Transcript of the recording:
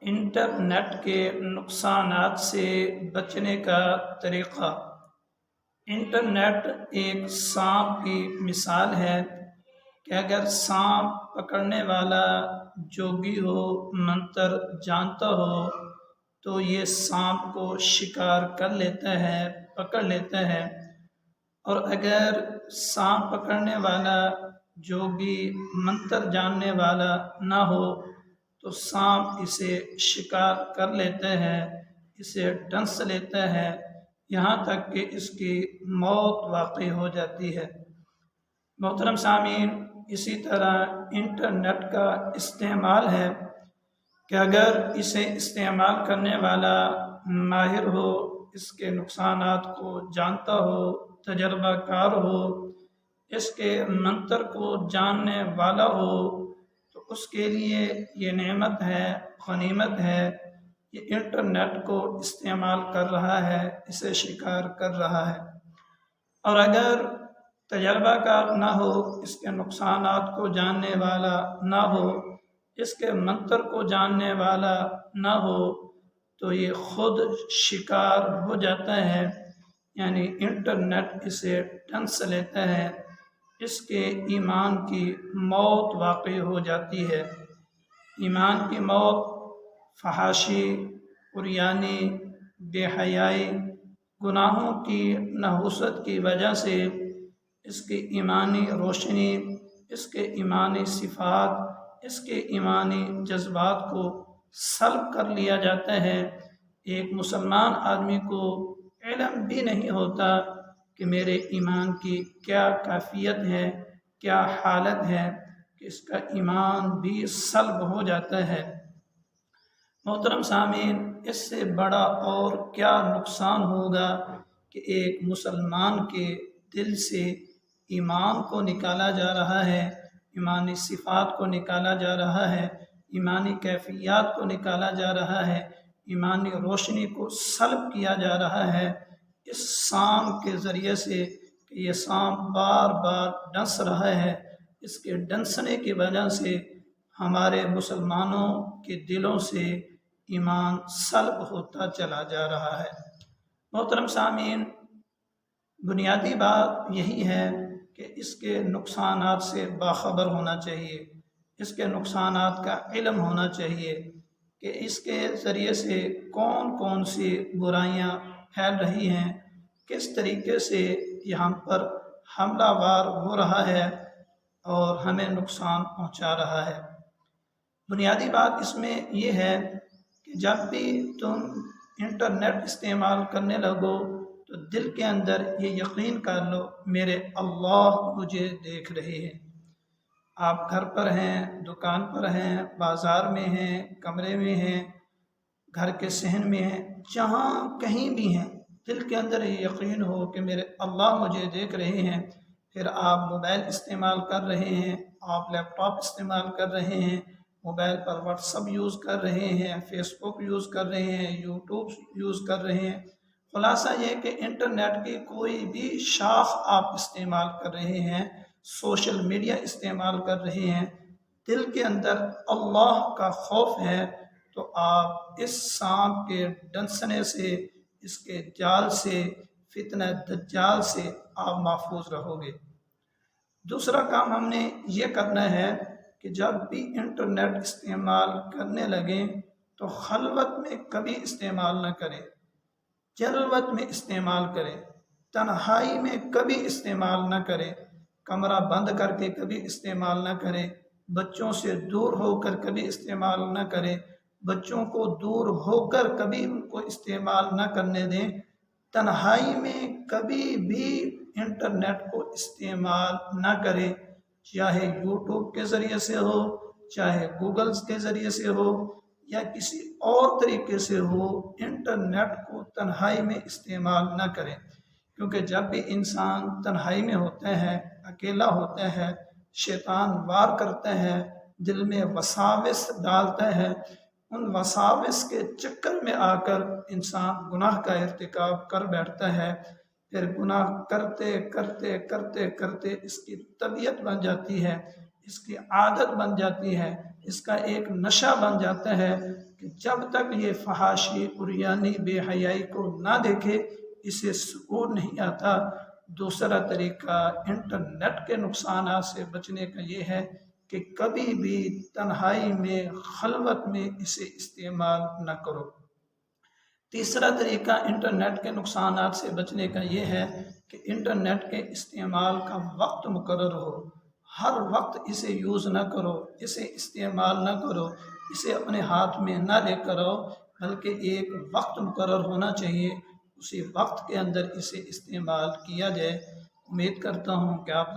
Internet کے نقصانات سے بچنے کا طریقہ۔ انٹرنیٹ ایک سانپ کی مثال ہے کہ اگر سانپ پکڑنے والا جوگی ہو، منتر جانتا ہو تو یہ سانپ کو شکار کر لیتا ہے، پکڑ لیتا ہے، اور اگر سانپ پکڑنے والا جوگی منتر جاننے والا نہ ہو تو سانپ اسے شکار کر لیتا ہے، اسے ڈنس لیتا ہے، یہاں تک کہ اس کی موت واقع ہو جاتی ہے۔ محترم سامعین، اسی طرح انٹرنیٹ کا استعمال ہے کہ اگر اسے استعمال کرنے والا ماہر ہو، اس کے نقصانات کو جانتا ہو، تجربہ کار ہو، اس کے منتر کو جاننے والا ہو، تو اس کے لیے یہ نعمت ہے، غنیمت ہے، یہ انٹرنیٹ کو استعمال کر رہا ہے، اسے شکار کر رہا ہے۔ اور اگر تجربہ کار نہ ہو، اس کے نقصانات کو جاننے والا نہ ہو، اس کے منتر کو جاننے والا نہ ہو، تو یہ خود شکار ہو جاتا ہے، یعنی انٹرنیٹ اسے ڈنس لیتا ہے، اس کے ایمان کی موت واقع ہو جاتی ہے۔ ایمان کی موت فحاشی، عریانی، بے حیائی، گناہوں کی نحوست کی وجہ سے اس کی ایمانی روشنی، اس کے ایمانی صفات، اس کے ایمانی جذبات کو سلب کر لیا جاتا ہے۔ ایک مسلمان آدمی کو علم بھی نہیں ہوتا کہ میرے ایمان کی کیا کیفیت ہے، کیا حالت ہے، کہ اس کا ایمان بھی سلب ہو جاتا ہے۔ محترم سامعین، اس سے بڑا اور کیا نقصان ہوگا کہ ایک مسلمان کے دل سے ایمان کو نکالا جا رہا ہے، ایمانی صفات کو نکالا جا رہا ہے، ایمانی کیفیات کو نکالا جا رہا ہے، ایمانی روشنی کو سلب کیا جا رہا ہے اس سانپ کے ذریعے سے، کہ یہ سانپ بار بار ڈنس رہا ہے۔ اس کے ڈنسنے کی وجہ سے ہمارے مسلمانوں کے دلوں سے ایمان سلب ہوتا چلا جا رہا ہے۔ محترم سامعین، بنیادی بات یہی ہے کہ اس کے نقصانات سے باخبر ہونا چاہیے، اس کے نقصانات کا علم ہونا چاہیے کہ اس کے ذریعے سے کون کون سی برائیاں پھیل رہی ہیں، کس طریقے سے یہ ہم پر حملہ وار ہو رہا ہے اور ہمیں نقصان پہنچا رہا ہے۔ بنیادی بات اس میں یہ ہے کہ جب بھی تم انٹرنیٹ استعمال کرنے لگو تو دل کے اندر یہ یقین کر لو، میرے اللہ مجھے دیکھ رہے ہیں۔ آپ گھر پر ہیں، دکان پر ہیں، بازار میں ہیں، کمرے میں ہیں، گھر کے صحن میں ہیں، جہاں کہیں بھی ہیں، دل کے اندر یہ یقین ہو کہ میرے اللہ مجھے دیکھ رہے ہیں۔ پھر آپ موبائل استعمال کر رہے ہیں، آپ لیپ ٹاپ استعمال کر رہے ہیں، موبائل پر واٹس ایپ یوز کر رہے ہیں، فیس بک یوز کر رہے ہیں، یوٹیوب یوز کر رہے ہیں۔ خلاصہ یہ کہ انٹرنیٹ کی کوئی بھی شاخ آپ استعمال کر رہے ہیں، سوشل میڈیا استعمال کر رہے ہیں، دل کے اندر اللہ کا خوف ہے تو آپ اس سانپ کے ڈنسنے سے، اس کے جال سے، فتنہ دجال سے آپ محفوظ رہو گے۔ دوسرا کام ہم نے یہ کرنا ہے کہ جب بھی انٹرنیٹ استعمال کرنے لگیں تو خلوت میں کبھی استعمال نہ کریں، جلوت میں استعمال کریں، تنہائی میں کبھی استعمال نہ کریں، کمرہ بند کر کے کبھی استعمال نہ کریں، بچوں سے دور ہو کر کبھی استعمال نہ کریں، بچوں کو دور ہو کر کبھی ان کو استعمال نہ کرنے دیں۔ تنہائی میں کبھی بھی انٹرنیٹ کو استعمال نہ کریں، چاہے یوٹیوب کے ذریعے سے ہو، چاہے گوگلز کے ذریعے سے ہو، یا کسی اور طریقے سے ہو، انٹرنیٹ کو تنہائی میں استعمال نہ کریں، کیونکہ جب بھی انسان تنہائی میں ہوتا ہے، اکیلا ہوتا ہے، شیطان وار کرتا ہے، دل میں وساوس ڈالتا ہے، ان وساوس کے چکر میں آ کر انسان گناہ کا ارتکاب کر بیٹھتا ہے۔ پھر گناہ کرتے کرتے کرتے کرتے اس کی طبیعت بن جاتی ہے، اس کی عادت بن جاتی ہے، اس کا ایک نشہ بن جاتا ہے کہ جب تک یہ فحاشی عریانی بے حیائی کو نہ دیکھے اسے سکون نہیں آتا۔ دوسرا طریقہ انٹرنیٹ کے نقصانات سے بچنے کا یہ ہے کہ کبھی بھی تنہائی میں خلوت میں اسے استعمال نہ کرو۔ تیسرا طریقہ انٹرنیٹ کے نقصانات سے بچنے کا یہ ہے کہ انٹرنیٹ کے استعمال کا وقت مقرر ہو۔ ہر وقت اسے یوز نہ کرو، اسے استعمال نہ کرو، اسے اپنے ہاتھ میں نہ لے کر آؤ، بلکہ ایک وقت مقرر ہونا چاہیے، اسی وقت کے اندر اسے استعمال کیا جائے۔ امید کرتا ہوں کہ آپ